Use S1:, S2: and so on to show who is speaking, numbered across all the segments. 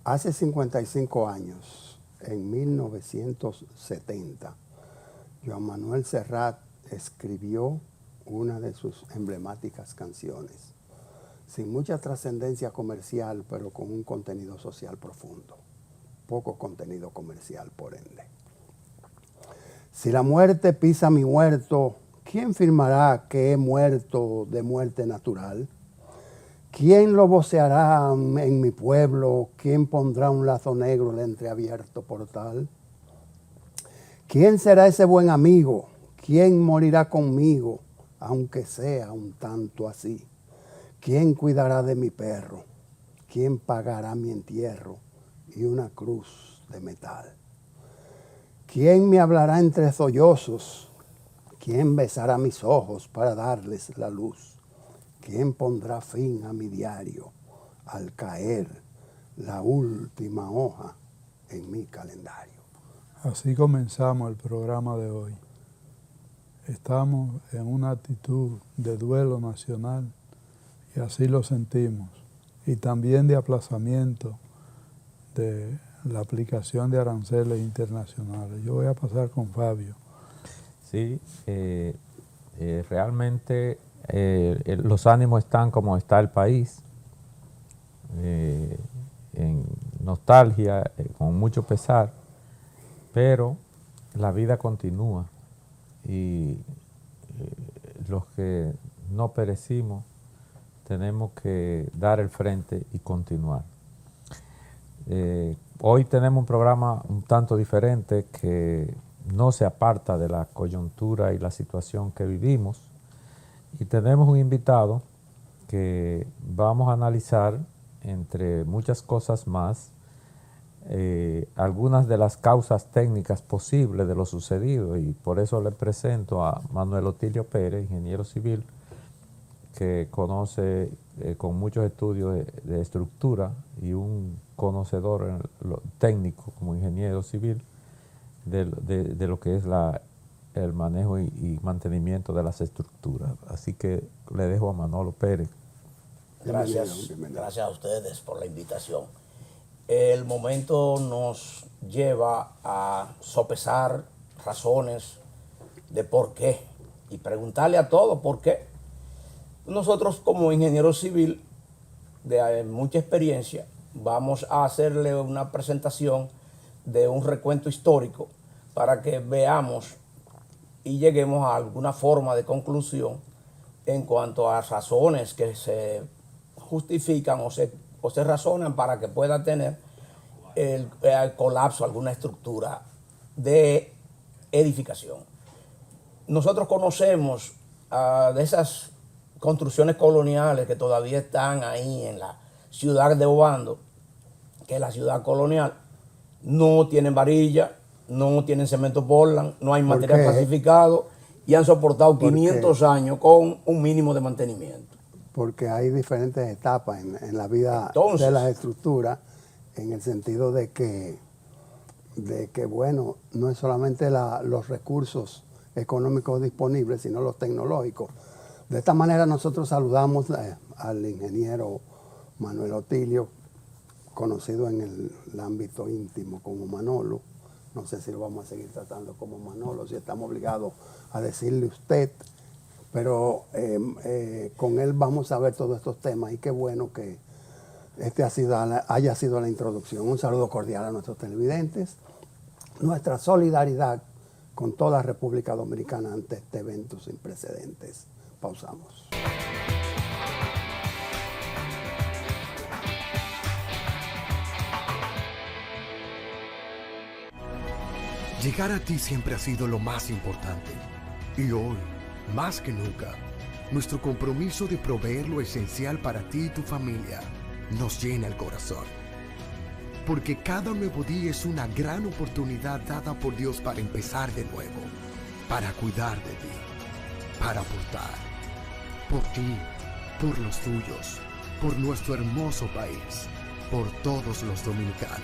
S1: Hace 55 años, en 1970, Joan Manuel Serrat escribió una de sus emblemáticas canciones, sin mucha trascendencia comercial, pero con un contenido social profundo. Poco contenido comercial, por ende. Si la muerte pisa mi huerto, ¿quién firmará que he muerto de muerte natural? ¿Quién lo voceará en mi pueblo? ¿Quién pondrá un lazo negro en el entreabierto portal? ¿Quién será ese buen amigo? ¿Quién morirá conmigo, aunque sea un tanto así? ¿Quién cuidará de mi perro? ¿Quién pagará mi entierro y una cruz de metal? ¿Quién me hablará entre sollozos? ¿Quién besará mis ojos para darles la luz? ¿Quién pondrá fin a mi diario al caer la última hoja en mi calendario?
S2: Así comenzamos el programa de hoy. Estamos en una actitud de duelo nacional y así lo sentimos. Y también de aplazamiento de la aplicación de aranceles internacionales. Yo voy a pasar con Fabio.
S3: Sí, realmente los ánimos están como está el país, en nostalgia, con mucho pesar, pero la vida continúa y los que no perecimos tenemos que dar el frente y continuar. Hoy tenemos un programa un tanto diferente que no se aparta de la coyuntura y la situación que vivimos, y tenemos un invitado que vamos a analizar, entre muchas cosas más, algunas de las causas técnicas posibles de lo sucedido, y por eso le presento a Manuel Otilio Pérez, ingeniero civil, que conoce con muchos estudios de estructura y un conocedor en lo técnico como ingeniero civil de lo que es el manejo y mantenimiento de las estructuras. Así que le dejo a Manolo Pérez.
S4: Gracias a ustedes por la invitación. El momento nos lleva a sopesar razones de por qué y preguntarle a todos por qué. Nosotros, como ingeniero civil de mucha experiencia, vamos a hacerle una presentación de un recuento histórico para que veamos y lleguemos a alguna forma de conclusión en cuanto a razones que se justifican o se razonan para que pueda tener el colapso de alguna estructura de edificación. Nosotros conocemos de esas construcciones coloniales que todavía están ahí en la ciudad de Obando, que es la ciudad colonial. No tienen varilla, no tienen cemento Portland, no hay material clasificado y han soportado 500 años con un mínimo de mantenimiento.
S1: Porque hay diferentes etapas en la vida de las estructuras, en el sentido de que bueno, no es solamente los recursos económicos disponibles, sino los tecnológicos. De esta manera nosotros saludamos al ingeniero Manuel Otilio, conocido en el ámbito íntimo como Manolo. No sé si lo vamos a seguir tratando como Manolo, si estamos obligados a decirle usted, pero con él vamos a ver todos estos temas y qué bueno que haya sido la introducción. Un saludo cordial a nuestros televidentes. Nuestra solidaridad con toda República Dominicana ante este evento sin precedentes. Pausamos.
S5: Llegar a ti siempre ha sido lo más importante. Y hoy, más que nunca, nuestro compromiso de proveer lo esencial para ti y tu familia nos llena el corazón. Porque cada nuevo día es una gran oportunidad dada por Dios para empezar de nuevo, para cuidar de ti, para aportar. Por ti, por los tuyos, por nuestro hermoso país, por todos los dominicanos.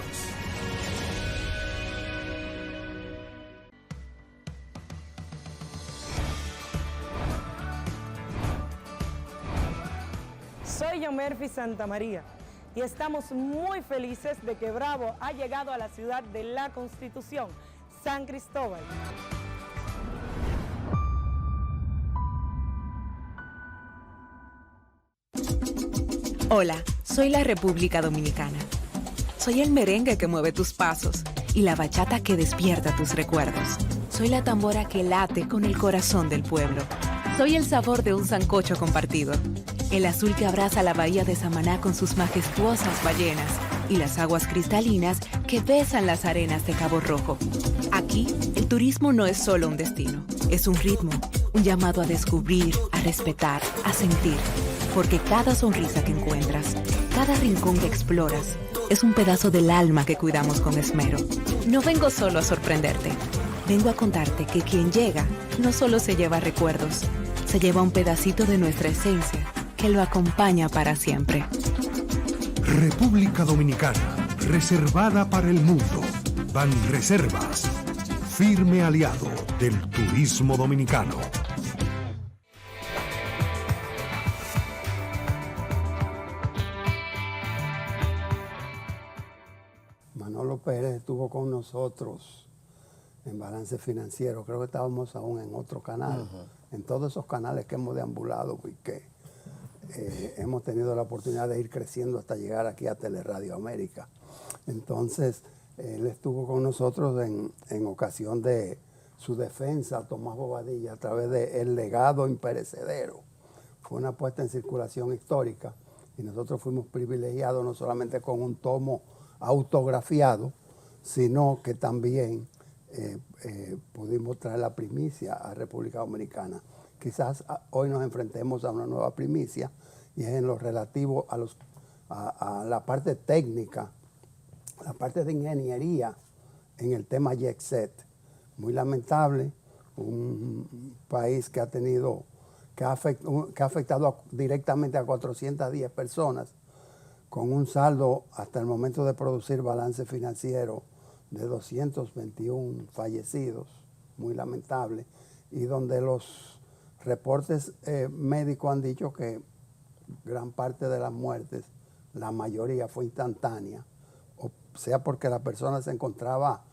S6: Soy Yomerfi Santamaría y estamos muy felices de que Bravo ha llegado a la ciudad de la Constitución, San Cristóbal.
S7: Hola, soy la República Dominicana. Soy el merengue que mueve tus pasos y la bachata que despierta tus recuerdos. Soy la tambora que late con el corazón del pueblo. Soy el sabor de un sancocho compartido, el azul que abraza la bahía de Samaná con sus majestuosas ballenas y las aguas cristalinas que besan las arenas de Cabo Rojo. Aquí, el turismo no es solo un destino, es un ritmo, un llamado a descubrir, a respetar, a sentir. Porque cada sonrisa que encuentras, cada rincón que exploras, es un pedazo del alma que cuidamos con esmero. No vengo solo a sorprenderte, vengo a contarte que quien llega no solo se lleva recuerdos, se lleva un pedacito de nuestra esencia que lo acompaña para siempre.
S5: República Dominicana, reservada para el mundo. Banreservas, firme aliado del turismo dominicano.
S1: Manolo Pérez estuvo con nosotros en Balance Financiero. Creo que estábamos aún en otro canal. En todos esos canales que hemos deambulado y que hemos tenido la oportunidad de ir creciendo hasta llegar aquí a Teleradio América. Entonces, él estuvo con nosotros en ocasión de su defensa, Tomás Bobadilla, a través de El Legado Imperecedero. Fue una puesta en circulación histórica y nosotros fuimos privilegiados no solamente con un tomo autografiado, sino que también pudimos traer la primicia a República Dominicana. Quizás hoy nos enfrentemos a una nueva primicia y es en lo relativo a la parte técnica, la parte de ingeniería en el tema Jet Set. Muy lamentable, un país que ha afectado directamente a 410 personas, con un saldo hasta el momento de producir balance financiero de 221 fallecidos, muy lamentable, y donde los reportes médicos han dicho que gran parte de las muertes, la mayoría fue instantánea, o sea porque la persona se encontraba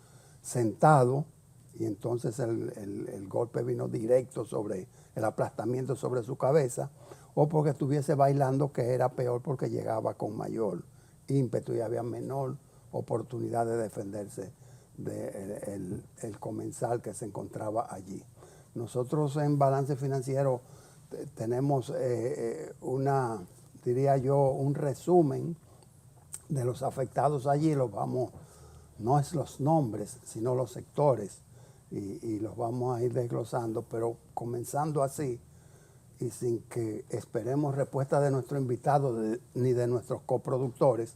S1: sentado y entonces el golpe vino directo sobre el aplastamiento sobre su cabeza, o porque estuviese bailando, que era peor porque llegaba con mayor ímpetu y había menor oportunidad de defenderse del comensal que se encontraba allí. Nosotros en Balance Financiero tenemos diría yo, un resumen de los afectados allí. No es los nombres, sino los sectores, y los vamos a ir desglosando, pero comenzando así, y sin que esperemos respuesta de nuestro invitado ni de nuestros coproductores,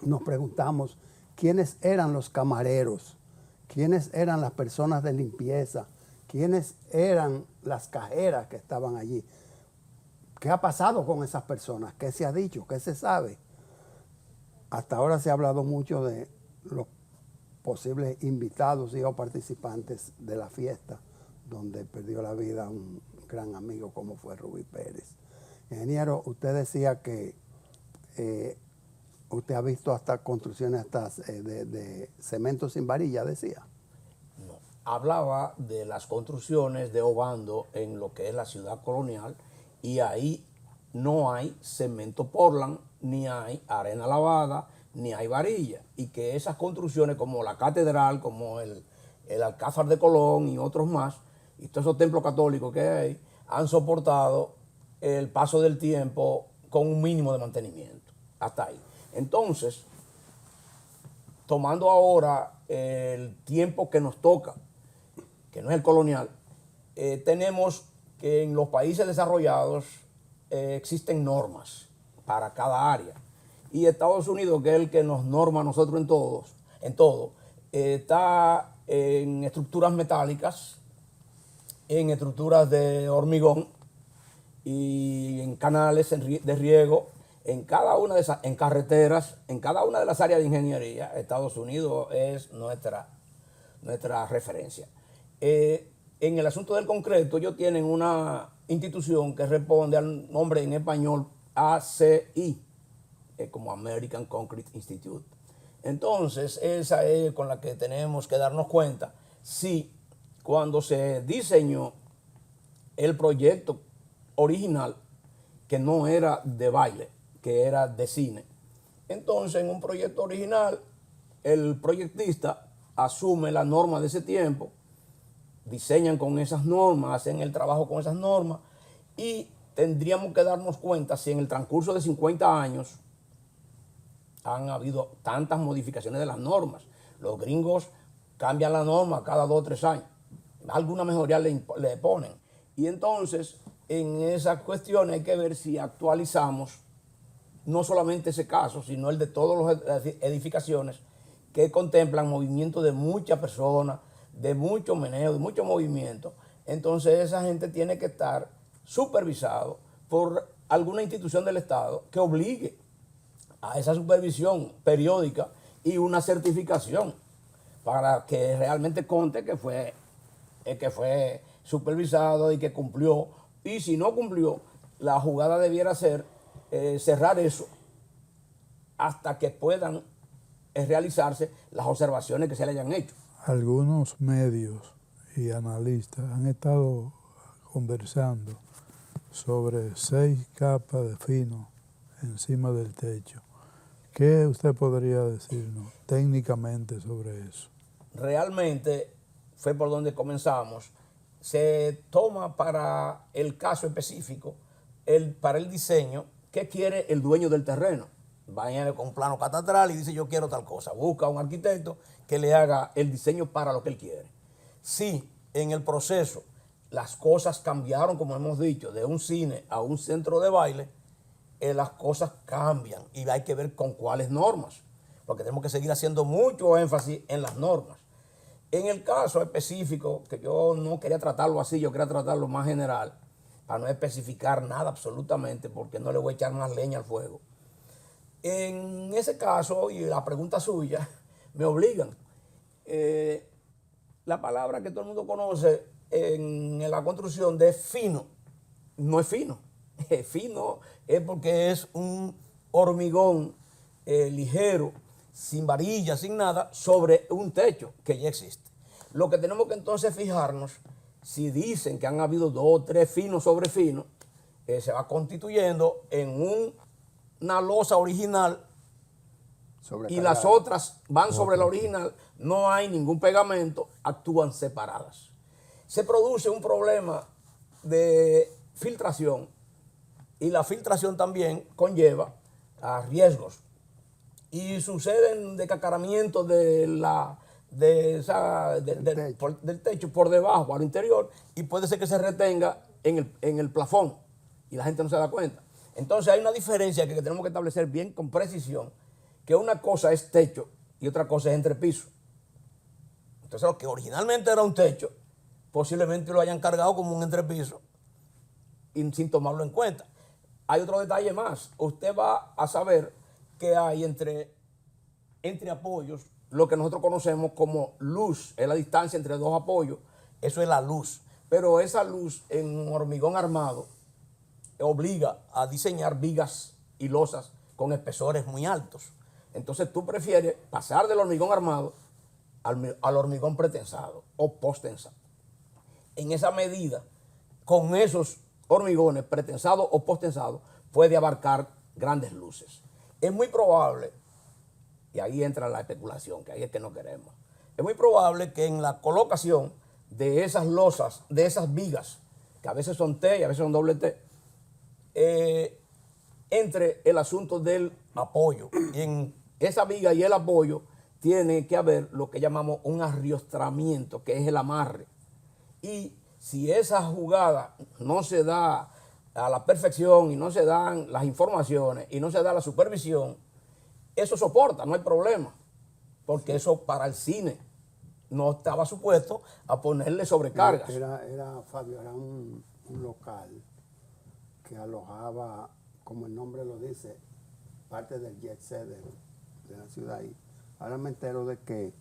S1: nos preguntamos quiénes eran los camareros, quiénes eran las personas de limpieza, quiénes eran las cajeras que estaban allí. ¿Qué ha pasado con esas personas? ¿Qué se ha dicho? ¿Qué se sabe? Hasta ahora se ha hablado mucho de los posibles invitados y o participantes de la fiesta, donde perdió la vida un gran amigo como fue Rubí Pérez. Ingeniero, usted decía que usted ha visto hasta construcciones de cemento sin varilla, decía.
S4: No, hablaba de las construcciones de Obando en lo que es la ciudad colonial, y ahí no hay cemento Portland, ni hay arena lavada, ni hay varilla, y que esas construcciones como la catedral, como el Alcázar de Colón y otros más, y todos esos templos católicos que hay, han soportado el paso del tiempo con un mínimo de mantenimiento. Hasta ahí. Entonces, tomando ahora el tiempo que nos toca, que no es el colonial, tenemos que en los países desarrollados existen normas para cada área. Y Estados Unidos, que es el que nos norma a nosotros en todo, está en estructuras metálicas, en estructuras de hormigón y en canales de riego, en cada una de esas, en carreteras, en cada una de las áreas de ingeniería. Estados Unidos es nuestra referencia. En el asunto del concreto, ellos tienen una institución que responde al nombre en español ACI, como American Concrete Institute. Entonces, esa es con la que tenemos que darnos cuenta si cuando se diseñó el proyecto original, que no era de baile, que era de cine. Entonces, en un proyecto original, el proyectista asume las normas de ese tiempo, diseñan con esas normas, hacen el trabajo con esas normas, y tendríamos que darnos cuenta si en el transcurso de 50 años han habido tantas modificaciones de las normas. Los gringos cambian la norma cada 2 o 3 años. Alguna mejoría le ponen. Y entonces, en esas cuestiones hay que ver si actualizamos no solamente ese caso, sino el de todas las edificaciones que contemplan movimiento de muchas personas, de mucho meneo, de mucho movimiento. Entonces esa gente tiene que estar supervisado por alguna institución del Estado que obligue a esa supervisión periódica y una certificación para que realmente conte que fue supervisado y que cumplió. Y si no cumplió, la jugada debiera ser cerrar eso hasta que puedan realizarse las observaciones que se le hayan hecho.
S2: Algunos medios y analistas han estado conversando sobre 6 capas de fino encima del techo. ¿Qué usted podría decirnos técnicamente sobre eso?
S4: Realmente fue por donde comenzamos. Se toma para el caso específico, para el diseño, ¿qué quiere el dueño del terreno? Va con un plano catastral y dice yo quiero tal cosa. Busca a un arquitecto que le haga el diseño para lo que él quiere. Si en el proceso las cosas cambiaron, como hemos dicho, de un cine a un centro de baile, las cosas cambian y hay que ver con cuáles normas, porque tenemos que seguir haciendo mucho énfasis en las normas. En el caso específico, que yo no quería tratarlo así, yo quería tratarlo más general, para no especificar nada absolutamente, porque no le voy a echar más leña al fuego. En ese caso, y la pregunta suya, me obligan. La palabra que todo el mundo conoce en la construcción de fino, no es fino. Fino es porque es un hormigón ligero, sin varilla, sin nada, sobre un techo que ya existe. Lo que tenemos que entonces fijarnos, si dicen que han habido 2 o 3 finos sobre finos, se va constituyendo en una losa original y las otras van sobre la original, no hay ningún pegamento, actúan separadas. Se produce un problema de filtración y la filtración también conlleva a riesgos y suceden decacaramientos del techo por debajo al interior y puede ser que se retenga en el plafón y la gente no se da cuenta. Entonces hay una diferencia que tenemos que establecer bien con precisión, que una cosa es techo y otra cosa es entrepiso. Entonces lo que originalmente era un techo, posiblemente lo hayan cargado como un entrepiso y sin tomarlo en cuenta. Hay otro detalle más. Usted va a saber que hay entre apoyos lo que nosotros conocemos como luz, es la distancia entre 2 apoyos, eso es la luz. Pero esa luz en hormigón armado obliga a diseñar vigas y losas con espesores muy altos. Entonces tú prefieres pasar del hormigón armado al hormigón pretensado o posttensado. En esa medida, con esos hormigones pretensados o posttensados, puede abarcar grandes luces. Es muy probable, y ahí entra la especulación, que ahí es que no queremos, es muy probable que en la colocación de esas losas, de esas vigas, que a veces son T y a veces son doble T, entre el asunto del apoyo. Y en esa viga y el apoyo tiene que haber lo que llamamos un arriostramiento, que es el amarre. Y si esa jugada no se da a la perfección y no se dan las informaciones y no se da la supervisión, eso soporta, no hay problema, porque eso para el cine no estaba supuesto a ponerle sobrecargas.
S1: Fabio, era un local que alojaba, como el nombre lo dice, parte del jet set de la ciudad. Y ahora me entero de que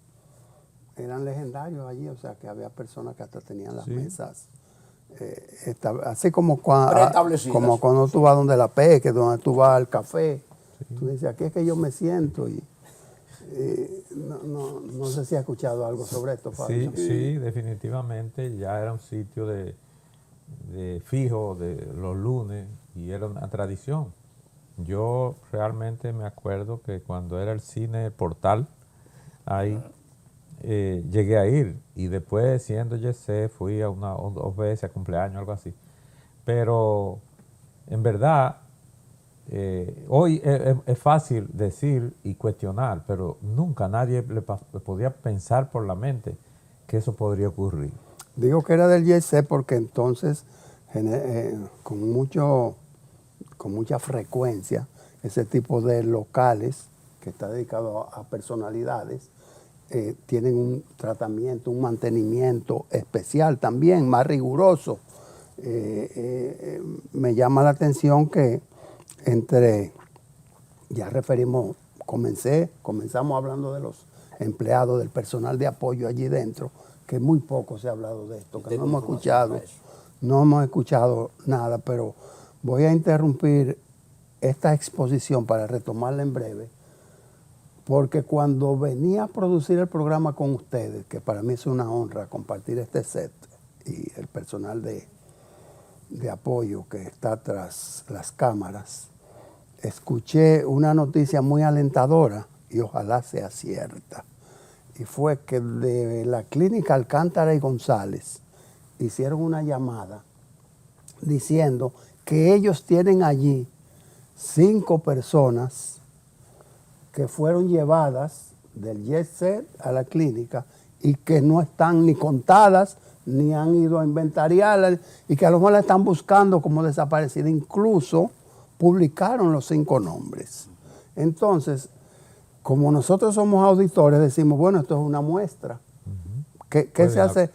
S1: eran legendarios allí, o sea que había personas que hasta tenían las mesas. Así como cuando tú vas donde la Peque, donde tú vas al café,
S3: Sí.
S1: Tú dices, aquí es que yo me siento y no sé si has escuchado algo sobre esto, Fabio.
S3: Sí, definitivamente. Ya era un sitio de fijo de los lunes y era una tradición. Yo realmente me acuerdo que cuando era el cine Portal, ahí llegué a ir y después siendo Yesé fui a una o 2 veces a cumpleaños, algo así. Pero en verdad, hoy es fácil decir y cuestionar, pero nunca nadie le podía pensar por la mente que eso podría ocurrir.
S1: Digo que era del YC porque entonces con mucha frecuencia ese tipo de locales que está dedicado a personalidades tienen un tratamiento, un mantenimiento especial también, más riguroso. Me llama la atención que comenzamos hablando de los empleados, del personal de apoyo allí dentro, que muy poco se ha hablado de esto, que no hemos escuchado nada, pero voy a interrumpir esta exposición para retomarla en breve, porque cuando venía a producir el programa con ustedes, que para mí es una honra compartir este set y el personal de apoyo que está tras las cámaras, escuché una noticia muy alentadora y ojalá sea cierta. Y fue que de la clínica Alcántara y González hicieron una llamada diciendo que ellos tienen allí 5 personas que fueron llevadas del Jet Set a la clínica y que no están ni contadas ni han ido a inventariarla y que a lo mejor la están buscando como desaparecida. Incluso publicaron los 5 nombres. Entonces, como nosotros somos auditores, decimos, bueno, esto es una muestra. ¿Qué se hace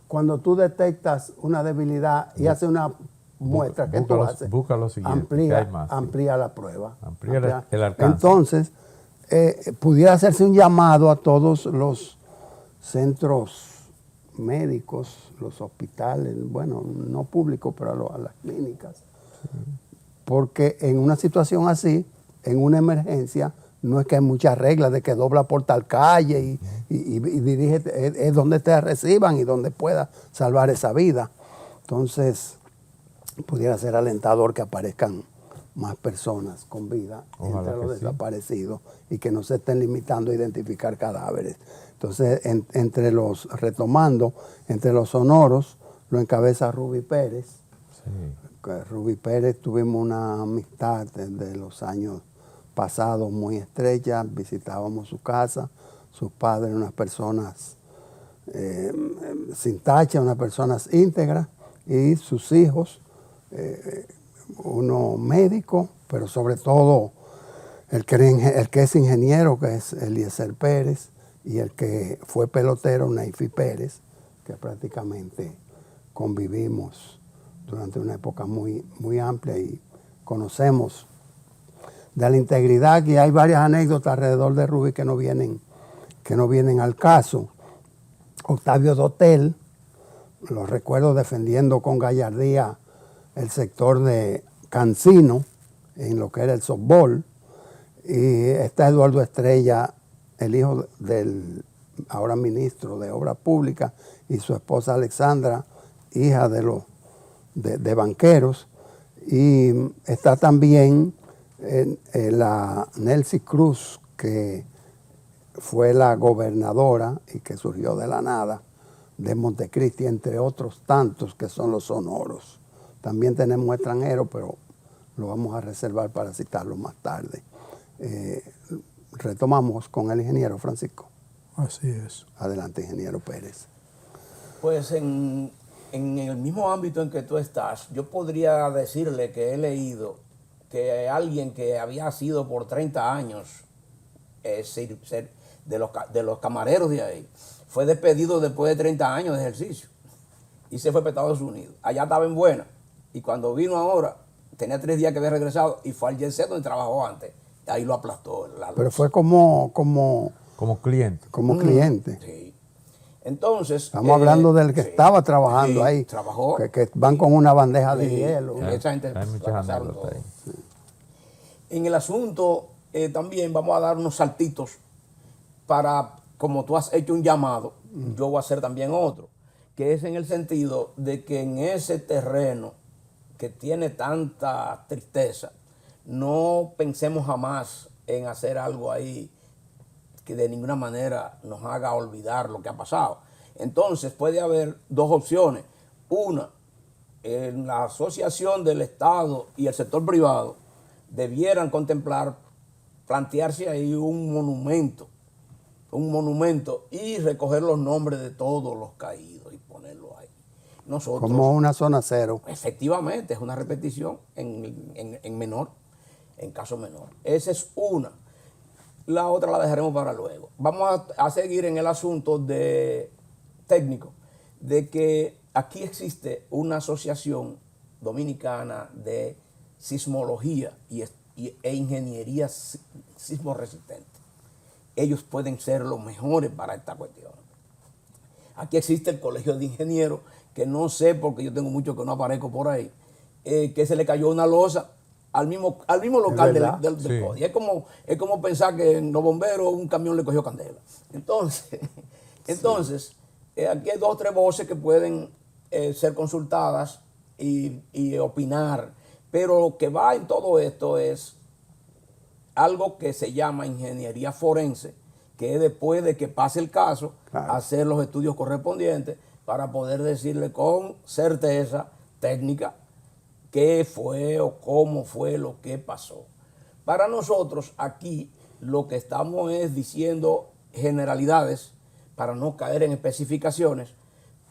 S1: cuando tú detectas una debilidad y haces una muestra? ¿Qué tú haces?
S3: Busca lo siguiente,
S1: amplía la prueba.
S3: Amplía el alcance.
S1: Entonces, pudiera hacerse un llamado a todos los centros médicos, los hospitales, bueno, no públicos, pero a las clínicas. Porque en una situación así, en una emergencia, no es que hay muchas reglas de que dobla por tal calle y dirígete, es donde te reciban y donde pueda salvar esa vida. Entonces, pudiera ser alentador que aparezcan más personas con vida entre los desaparecidos y que no se estén limitando a identificar cadáveres. Entonces, entre los sonoros, lo encabeza Ruby Pérez.
S3: Sí.
S1: Ruby Pérez tuvimos una amistad desde los años pasados muy estrecha, visitábamos su casa, sus padres, unas personas sin tacha, unas personas íntegras, y sus hijos, uno médico, pero sobre todo el que es ingeniero, que es Eliezer Pérez, y el que fue pelotero, Neifi Pérez, que prácticamente convivimos durante una época muy, muy amplia y conocemos de la integridad, que hay varias anécdotas alrededor de Ruby que no vienen al caso. Octavio Dotel, lo recuerdo defendiendo con gallardía el sector de Cancino, en lo que era el softball, y está Eduardo Estrella, el hijo del ahora ministro de Obras Públicas, y su esposa Alexandra, hija de banqueros, y está también la Nelcy Cruz, que fue la gobernadora y que surgió de la nada de Montecristi, entre otros tantos que son los sonoros. También tenemos extranjeros, pero lo vamos a reservar para citarlo más tarde. Retomamos con el ingeniero Francisco.
S2: Así es.
S1: Adelante, ingeniero Pérez.
S4: Pues en el mismo ámbito en que tú estás, yo podría decirle que he leído que alguien que había sido por 30 años de los camareros de ahí, fue despedido después de 30 años de ejercicio y se fue para Estados Unidos. Allá estaba en buena y cuando vino ahora, tenía 3 días que había regresado y fue al Jet Set donde trabajó antes. Ahí lo aplastó.
S1: Pero fue como
S3: cliente.
S1: Como cliente.
S4: Sí. Entonces...
S1: Estamos hablando del que estaba trabajando ahí.
S4: Trabajó.
S1: Que van con una bandeja de hielo.
S4: Esa gente
S3: hay muchas anécdotas ahí.
S4: En el asunto también vamos a dar unos saltitos para, como tú has hecho un llamado, yo voy a hacer también otro, que es en el sentido de que en ese terreno que tiene tanta tristeza, no pensemos jamás en hacer algo ahí que de ninguna manera nos haga olvidar lo que ha pasado. Entonces puede haber dos opciones. Una, en la asociación del Estado y el sector privado debieran contemplar, plantearse ahí un monumento y recoger los nombres de todos los caídos y ponerlo ahí. Nosotros,
S1: como una zona cero.
S4: Efectivamente, es una repetición en menor, en caso menor. Esa es una. La otra la dejaremos para luego. Vamos a seguir en el asunto de técnico, de que aquí existe una asociación dominicana de sismología e ingeniería sismoresistente. Ellos pueden ser los mejores para esta cuestión. Aquí existe el Colegio de Ingenieros, que no sé, porque yo tengo mucho que no aparezco por ahí, que se le cayó una losa al mismo local del
S3: Sí.
S4: CODI. Es como pensar que en los bomberos un camión le cogió candela. Entonces aquí hay 2 o 3 voces que pueden ser consultadas y opinar, pero lo que va en todo esto es algo que se llama ingeniería forense, que es después de que pase el caso,
S1: Claro,
S4: hacer los estudios correspondientes para poder decirle con certeza técnica qué fue o cómo fue lo que pasó. Para nosotros aquí lo que estamos es diciendo generalidades para no caer en especificaciones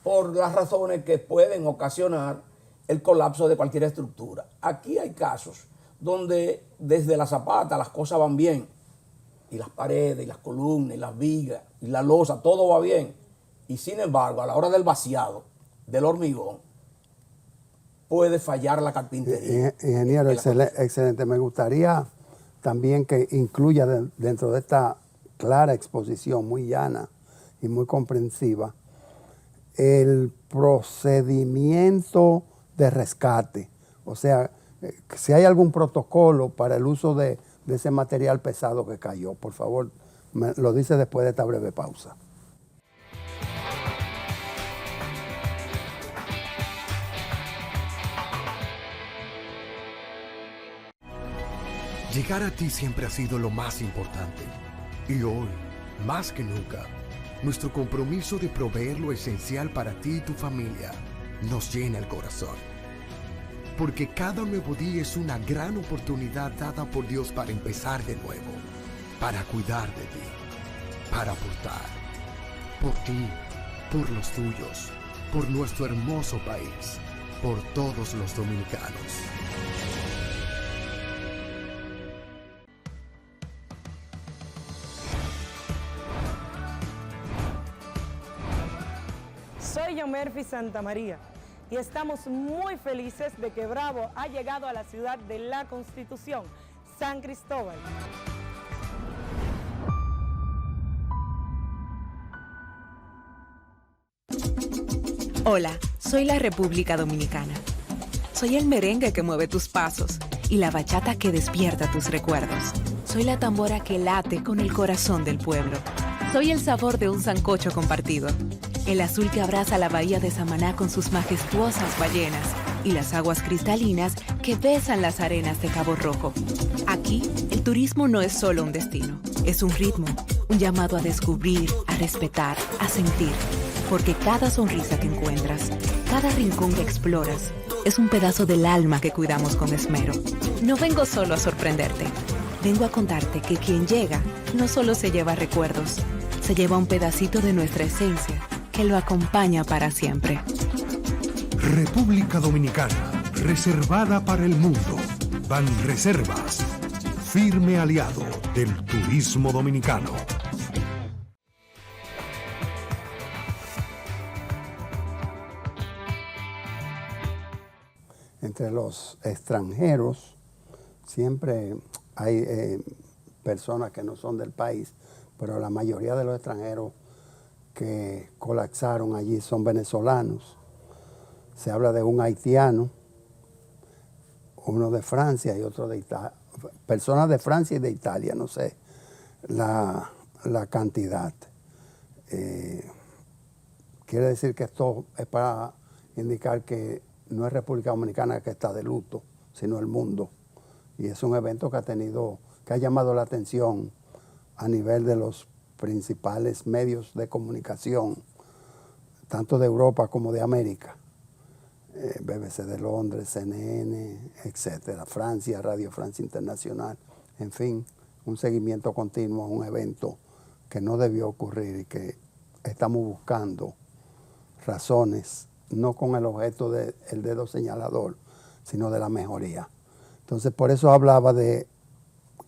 S4: por las razones que pueden ocasionar el colapso de cualquier estructura. Aquí hay casos donde desde la zapata las cosas van bien, y las paredes, y las columnas, y las vigas, y la losa, todo va bien. Y sin embargo, a la hora del vaciado del hormigón, puede fallar la carpintería.
S1: ingeniero, excelente. Me gustaría también que incluya dentro de esta clara exposición, muy llana y muy comprensiva, el procedimiento de rescate. O sea, si hay algún protocolo para el uso de ese material pesado que cayó, por favor, me lo dice después de esta breve pausa.
S5: Llegar a ti siempre ha sido lo más importante. Y hoy, más que nunca, nuestro compromiso de proveer lo esencial para ti y tu familia nos llena el corazón. Porque cada nuevo día es una gran oportunidad dada por Dios para empezar de nuevo, para cuidar de ti, para aportar, por ti, por los tuyos, por nuestro hermoso país, por todos los dominicanos.
S6: Soy Yomerfi Santamaría y estamos muy felices de que Bravo ha llegado a la ciudad de la Constitución, San Cristóbal.
S7: Hola, soy la República Dominicana. Soy el merengue que mueve tus pasos y la bachata que despierta tus recuerdos. Soy la tambora que late con el corazón del pueblo. Soy el sabor de un sancocho compartido, el azul que abraza la bahía de Samaná con sus majestuosas ballenas y las aguas cristalinas que besan las arenas de Cabo Rojo. Aquí, el turismo no es solo un destino, es un ritmo, un llamado a descubrir, a respetar, a sentir. Porque cada sonrisa que encuentras, cada rincón que exploras, es un pedazo del alma que cuidamos con esmero. No vengo solo a sorprenderte, vengo a contarte que quien llega no solo se lleva recuerdos, se lleva un pedacito de nuestra esencia que lo acompaña para siempre.
S8: República Dominicana, reservada para el mundo. Banreservas, firme aliado del turismo dominicano.
S1: Entre los extranjeros siempre hay personas que no son del país, pero la mayoría de los extranjeros que colapsaron allí son venezolanos. Se habla de un haitiano, uno de Francia y otro de personas de Francia y de Italia, no sé la cantidad. Quiere decir que esto es para indicar que no es República Dominicana que está de luto, sino el mundo. Y es un evento que ha llamado la atención a nivel de los principales medios de comunicación, tanto de Europa como de América. BBC de Londres, CNN, etcétera, Francia, Radio Francia Internacional, en fin, un seguimiento continuo a un evento que no debió ocurrir y que estamos buscando razones, no con el objeto del dedo señalador, sino de la mejoría. Entonces, por eso hablaba de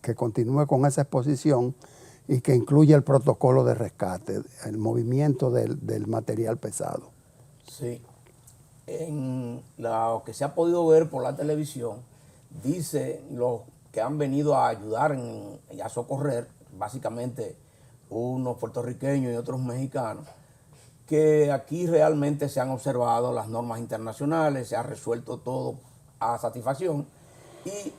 S1: que continúe con esa exposición y que incluya el protocolo de rescate, el movimiento del material pesado.
S4: Sí. En lo que se ha podido ver por la televisión, dice los que han venido a ayudar y a socorrer, básicamente unos puertorriqueños y otros mexicanos, que aquí realmente se han observado las normas internacionales, se ha resuelto todo a satisfacción y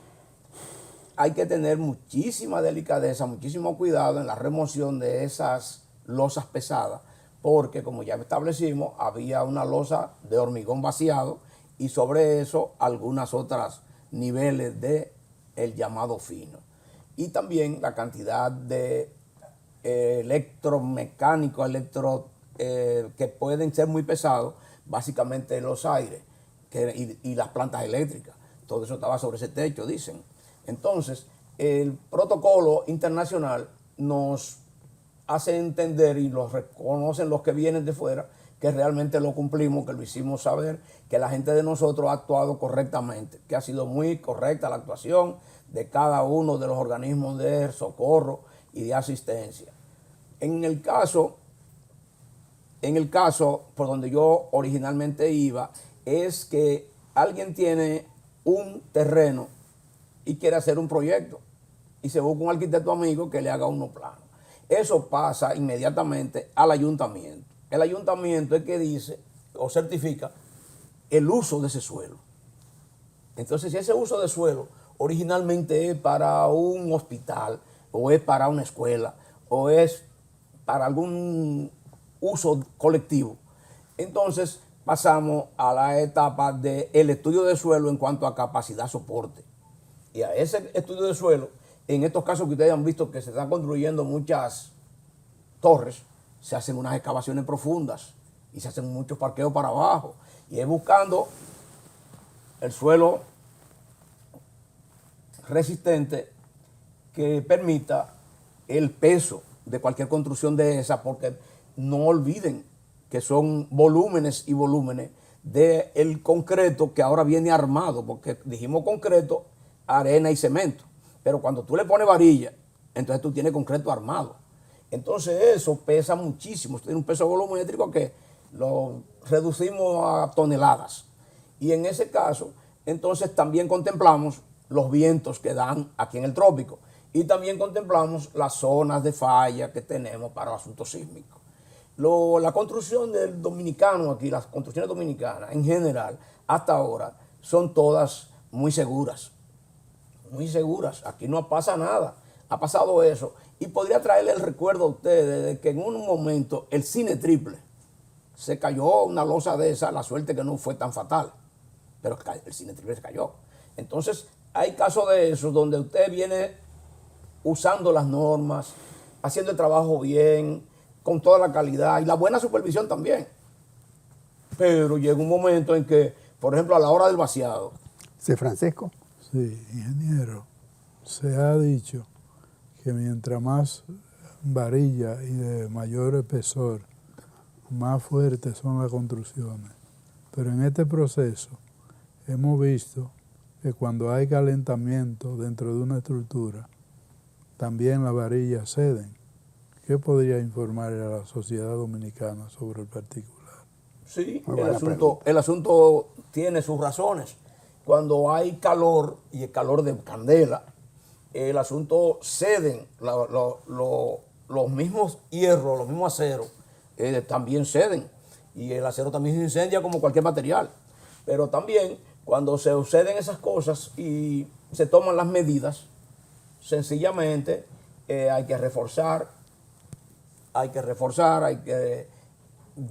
S4: hay que tener muchísima delicadeza, muchísimo cuidado en la remoción de esas losas pesadas, porque como ya establecimos, había una losa de hormigón vaciado y sobre eso algunas otras niveles de el llamado fino. Y también la cantidad de electromecánicos, que pueden ser muy pesados, básicamente los aires y las plantas eléctricas. Todo eso estaba sobre ese techo, dicen. Entonces, el protocolo internacional nos hace entender y lo reconocen los que vienen de fuera, que realmente lo cumplimos, que lo hicimos saber, que la gente de nosotros ha actuado correctamente, que ha sido muy correcta la actuación de cada uno de los organismos de socorro y de asistencia. En el caso por donde yo originalmente iba, es que alguien tiene un terreno y quiere hacer un proyecto y se busca un arquitecto amigo que le haga unos planos. Eso pasa inmediatamente al ayuntamiento. El ayuntamiento es que dice o certifica el uso de ese suelo. Entonces, si ese uso de suelo originalmente es para un hospital, o es para una escuela, o es para algún uso colectivo, entonces pasamos a la etapa del estudio de suelo en cuanto a capacidad soporte. Y a ese estudio de suelo, en estos casos que ustedes han visto que se están construyendo muchas torres, se hacen unas excavaciones profundas y se hacen muchos parqueos para abajo. Y es buscando el suelo resistente que permita el peso de cualquier construcción de esa, porque no olviden que son volúmenes y volúmenes del concreto que ahora viene armado, porque dijimos concreto, arena y cemento, pero cuando tú le pones varilla, entonces tú tienes concreto armado. Entonces eso pesa muchísimo, tiene un peso volumétrico que lo reducimos a toneladas. Y en ese caso, entonces también contemplamos los vientos que dan aquí en el trópico y también contemplamos las zonas de falla que tenemos para el asunto sísmico. La construcción del dominicano aquí, las construcciones dominicanas en general, hasta ahora, son todas muy seguras. Muy seguras. Aquí no pasa nada. Ha pasado eso. Y podría traerle el recuerdo a ustedes de que en un momento el Cine Triple se cayó una losa de esa, la suerte que no fue tan fatal, pero el Cine Triple se cayó. Entonces, hay casos de esos donde usted viene usando las normas, haciendo el trabajo bien, con toda la calidad y la buena supervisión también. Pero llega un momento en que, por ejemplo, a la hora del vaciado.
S1: Sí, Francisco.
S2: Sí, ingeniero, se ha dicho que mientras más varilla y de mayor espesor, más fuertes son las construcciones. Pero en este proceso hemos visto que cuando hay calentamiento dentro de una estructura, también las varillas ceden. ¿Qué podría informar a la sociedad dominicana sobre el particular?
S4: Sí, el asunto tiene sus razones. Cuando hay calor, y el calor de candela, el asunto ceden, los mismos hierros, los mismos aceros, también ceden. Y el acero también se incendia como cualquier material. Pero también, cuando se suceden esas cosas y se toman las medidas, sencillamente hay que reforzar, hay que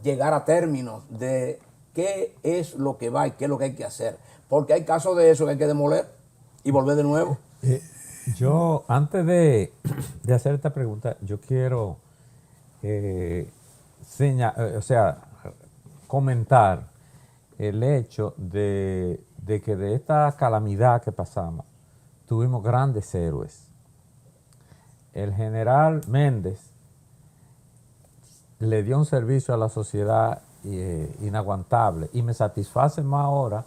S4: llegar a términos de qué es lo que va y qué es lo que hay que hacer. Porque hay casos de eso que hay que demoler y volver de nuevo.
S3: Yo, antes de hacer esta pregunta, yo quiero comentar el hecho de que de esta calamidad que pasamos, tuvimos grandes héroes. El general Méndez le dio un servicio a la sociedad inaguantable, y me satisface más ahora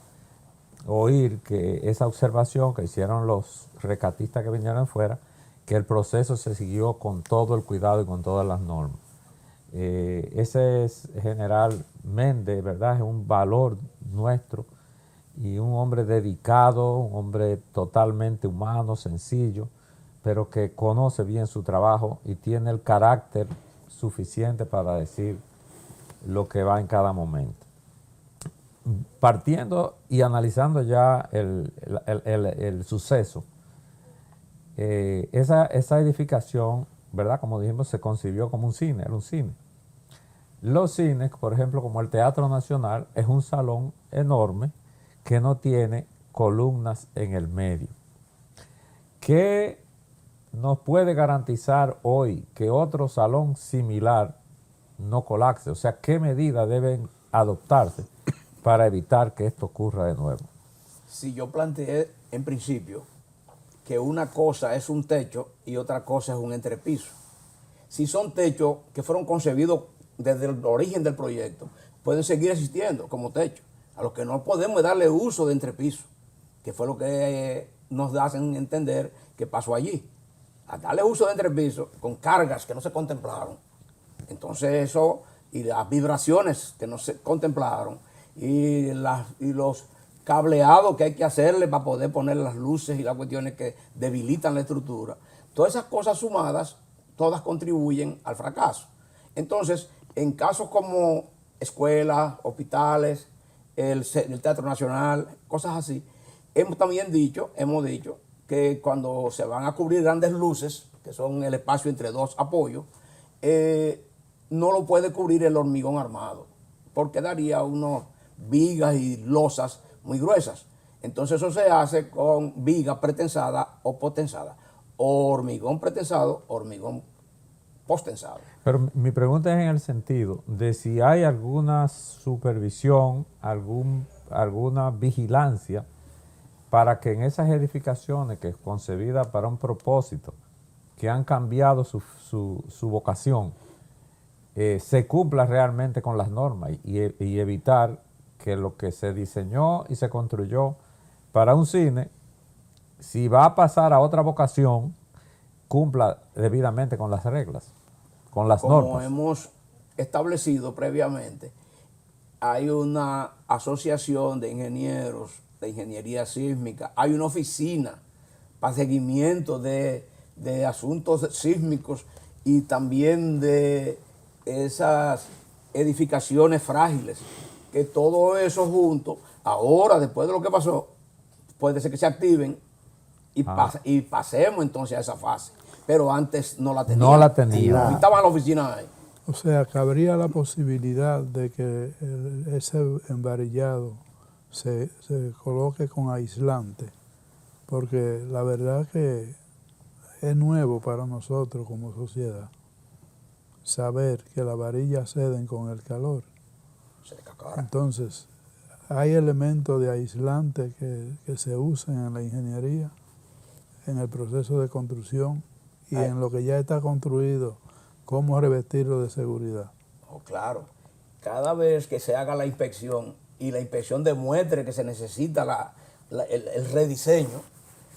S3: oír que esa observación que hicieron los rescatistas que vinieron fuera, que el proceso se siguió con todo el cuidado y con todas las normas. Ese general Méndez, ¿verdad?, es un valor nuestro y un hombre dedicado, un hombre totalmente humano, sencillo, pero que conoce bien su trabajo y tiene el carácter suficiente para decir lo que va en cada momento. Partiendo y analizando ya el suceso, esa edificación, ¿verdad?, como dijimos, se concibió como un cine, era un cine. Los cines, por ejemplo, como el Teatro Nacional, es un salón enorme que no tiene columnas en el medio. ¿Qué nos puede garantizar hoy que otro salón similar no colapse? O sea, ¿qué medidas deben adoptarse para evitar que esto ocurra de nuevo?
S4: Si yo planteé en principio que una cosa es un techo y otra cosa es un entrepiso. Si son techos que fueron concebidos desde el origen del proyecto, pueden seguir existiendo como techo. A los que no podemos darle uso de entrepiso, que fue lo que nos hacen entender que pasó allí. A darle uso de entrepiso con cargas que no se contemplaron. Entonces eso, y las vibraciones que no se contemplaron, y los cableados que hay que hacerle para poder poner las luces y las cuestiones que debilitan la estructura. Todas esas cosas sumadas, todas contribuyen al fracaso. Entonces, en casos como escuelas, hospitales, el Teatro Nacional, cosas así, hemos dicho que cuando se van a cubrir grandes luces, que son el espacio entre dos apoyos, no lo puede cubrir el hormigón armado, porque daría unas vigas y losas muy gruesas. Entonces eso se hace con viga pretensada o potensada, o hormigón pretensado, hormigón postensado.
S3: Pero mi pregunta es en el sentido de si hay alguna supervisión, alguna vigilancia para que en esas edificaciones que es concebida para un propósito, que han cambiado su vocación, se cumpla realmente con las normas y evitar que lo que se diseñó y se construyó para un cine, si va a pasar a otra vocación, cumpla debidamente con las reglas, con las normas.
S4: Como hemos establecido previamente, hay una asociación de ingenieros de ingeniería sísmica, hay una oficina para seguimiento de asuntos sísmicos y también de esas edificaciones frágiles, que todo eso junto, ahora después de lo que pasó, puede ser que se activen y pasemos entonces a esa fase. Pero antes no la teníamos.
S3: No la teníamos.
S4: Estaba en la oficina ahí.
S2: O sea, cabría la posibilidad de que ese embarillado se coloque con aislante, porque la verdad que es nuevo para nosotros como sociedad saber que las varillas ceden con el calor. Entonces, hay elementos de aislante que se usan en la ingeniería, en el proceso de construcción y en lo que ya está construido, cómo revestirlo de seguridad.
S4: Oh, claro. Cada vez que se haga la inspección y la inspección demuestre que se necesita el rediseño,